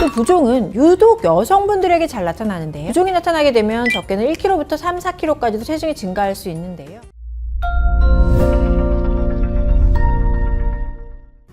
또 부종은 유독 여성분들에게 잘 나타나는데요. 부종이 나타나게 되면 적게는 1kg부터 3, 4kg까지도 체중이 증가할 수 있는데요.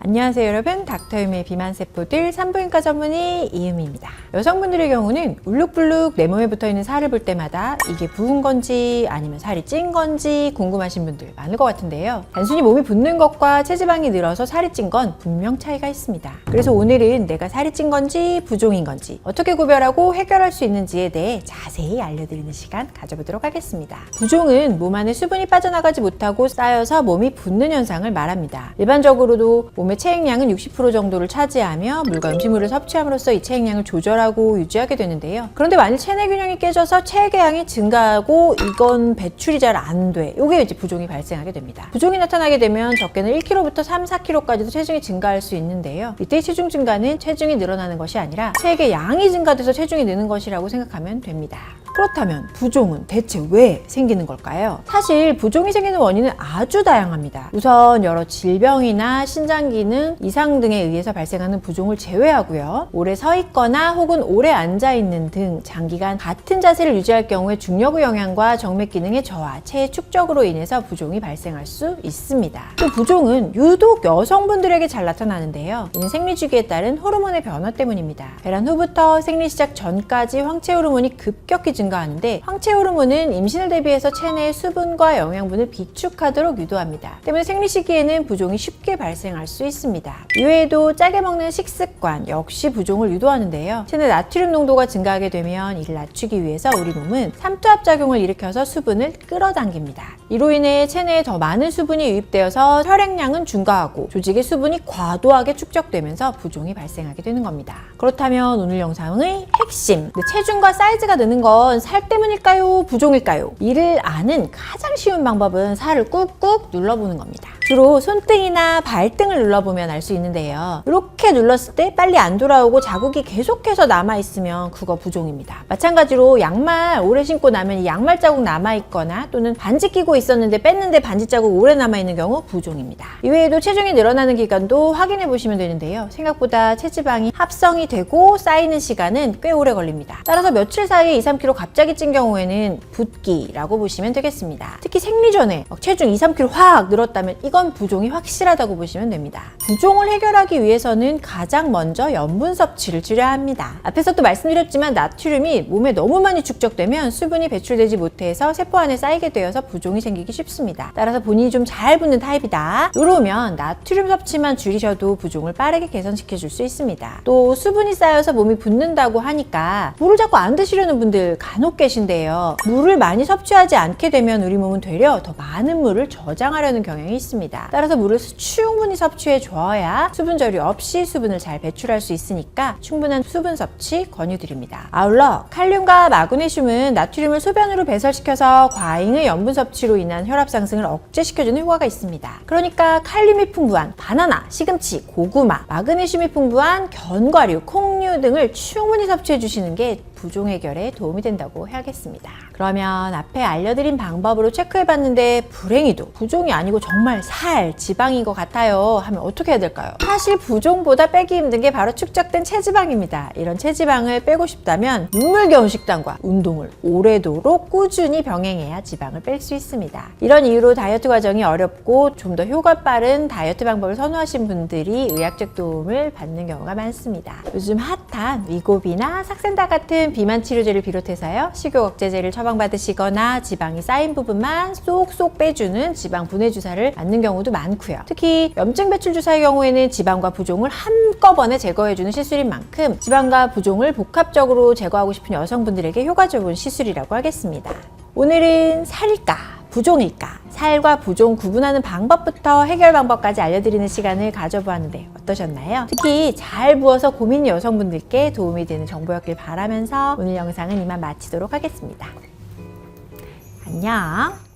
안녕하세요 여러분, 닥터유미의 비만세포들 산부인과 전문의 이유미입니다. 여성분들의 경우는 울룩불룩 내 몸에 붙어있는 살을 볼 때마다 이게 부은 건지 아니면 살이 찐 건지 궁금하신 분들 많을 것 같은데요. 단순히 몸이 붓는 것과 체지방이 늘어서 살이 찐 건 분명 차이가 있습니다. 그래서 오늘은 내가 살이 찐 건지 부종인 건지 어떻게 구별하고 해결할 수 있는지에 대해 자세히 알려드리는 시간 가져보도록 하겠습니다. 부종은 몸 안에 수분이 빠져나가지 못하고 쌓여서 몸이 붓는 현상을 말합니다. 일반적으로도 몸의 체액량은 60% 정도를 차지하며 물과 음식물을 섭취함으로써 이 체액량을 조절하고 유지하게 되는데요. 그런데 만일 체내 균형이 깨져서 체액의 양이 증가하고 이건 배출이 잘 안 돼. 이게 이제 부종이 발생하게 됩니다. 부종이 나타나게 되면 적게는 1kg부터 3, 4kg까지도 체중이 증가할 수 있는데요. 이때의 체중 증가는 체중이 늘어나는 것이 아니라 체액의 양이 증가돼서 체중이 느는 것이라고 생각하면 됩니다. 그렇다면 부종은 대체 왜 생기는 걸까요? 사실 부종이 생기는 원인은 아주 다양합니다. 우선 여러 질병이나 신장 기능 이상 등에 의해서 발생하는 부종을 제외하고요. 오래 서 있거나 혹은 오래 앉아 있는 등 장기간 같은 자세를 유지할 경우에 중력의 영향과 정맥 기능의 저하, 체의 축적으로 인해서 부종이 발생할 수 있습니다. 또 부종은 유독 여성분들에게 잘 나타나는데요. 이는 생리 주기에 따른 호르몬의 변화 때문입니다. 배란 후부터 생리 시작 전까지 황체 호르몬이 급격히 증가하는데 황체 호르몬은 임신을 대비해서 체내의 수분과 영양분을 비축하도록 유도합니다. 때문에 생리 시기에는 부종이 쉽게 발생할 수 있습니다. 이외에도 짜게 먹는 식습관 역시 부종을 유도하는데요. 체내 나트륨 농도가 증가하게 되면 이를 낮추기 위해서 우리 몸은 삼투압 작용을 일으켜서 수분을 끌어당깁니다. 이로 인해 체내에 더 많은 수분이 유입되어서 혈액량은 증가하고 조직의 수분이 과도하게 축적되면서 부종이 발생하게 되는 겁니다. 그렇다면 오늘 영상의 핵심, 체중과 사이즈가 느는 건 살 때문일까요? 부종일까요? 이를 아는 가장 쉬운 방법은 살을 꾹꾹 눌러보는 겁니다. 주로 손등이나 발등을 눌러보면 알 수 있는데요. 이렇게 눌렀을 때 빨리 안 돌아오고 자국이 계속해서 남아있으면 그거 부종입니다. 마찬가지로 양말 오래 신고 나면 이 양말 자국 남아있거나 또는 반지 끼고 있었는데 뺐는데 반지 자국 오래 남아있는 경우 부종입니다. 이외에도 체중이 늘어나는 기간도 확인해 보시면 되는데요. 생각보다 체지방이 합성이 되고 쌓이는 시간은 꽤 오래 걸립니다. 따라서 며칠 사이에 2, 3kg 갑자기 찐 경우에는 붓기라고 보시면 되겠습니다. 특히 생리 전에 체중 2, 3kg 확 늘었다면 이건 부종이 확실하다고 보시면 됩니다. 부종을 해결하기 위해서는 가장 먼저 염분 섭취를 줄여야 합니다. 앞에서도 말씀드렸지만 나트륨이 몸에 너무 많이 축적되면 수분이 배출되지 못해서 세포 안에 쌓이게 되어서 부종이 생기기 쉽습니다. 따라서 본인이 좀 잘 붓는 타입이다. 이러면 나트륨 섭취만 줄이셔도 부종을 빠르게 개선시켜 줄 수 있습니다. 또 수분이 쌓여서 몸이 붓는다고 하니까 물을 자꾸 안 드시려는 분들 간혹 계신데요. 물을 많이 섭취하지 않게 되면 우리 몸은 되려 더 많은 물을 저장하려는 경향이 있습니다. 따라서 물을 충분히 섭취해 줘야 수분 저류 없이 수분을 잘 배출할 수 있으니까 충분한 수분 섭취 권유드립니다. 아울러 칼륨과 마그네슘은 나트륨을 소변으로 배설시켜서 과잉의 염분 섭취로 인한 혈압 상승을 억제시켜주는 효과가 있습니다. 그러니까 칼륨이 풍부한 바나나, 시금치, 고구마, 마그네슘이 풍부한 견과류, 콩류 등을 충분히 섭취해 주시는 게 부종 해결에 도움이 된다고 해야겠습니다. 그러면 앞에 알려드린 방법으로 체크해봤는데 불행히도 부종이 아니고 정말 살, 지방인 것 같아요 하면 어떻게 해야 될까요? 사실 부종보다 빼기 힘든 게 바로 축적된 체지방입니다. 이런 체지방을 빼고 싶다면 눈물겨운 식단과 운동을 오래도록 꾸준히 병행해야 지방을 뺄 수 있습니다. 이런 이유로 다이어트 과정이 어렵고 좀 더 효과 빠른 다이어트 방법을 선호하신 분들이 의학적 도움을 받는 경우가 많습니다. 요즘 핫한 위고비나 삭센다 같은 비만 치료제를 비롯해서요, 식욕 억제제를 처방받으시거나 지방이 쌓인 부분만 쏙쏙 빼주는 지방 분해 주사를 맞는 경우도 많고요. 특히 염증 배출 주사의 경우에는 지방과 부종을 한꺼번에 제거해주는 시술인 만큼 지방과 부종을 복합적으로 제거하고 싶은 여성분들에게 효과적인 시술이라고 하겠습니다. 오늘은 살일까? 부종일까? 살과 부종 구분하는 방법부터 해결 방법까지 알려드리는 시간을 가져보았는데 어떠셨나요? 특히 잘 부어서 고민 여성분들께 도움이 되는 정보였길 바라면서 오늘 영상은 이만 마치도록 하겠습니다. 안녕!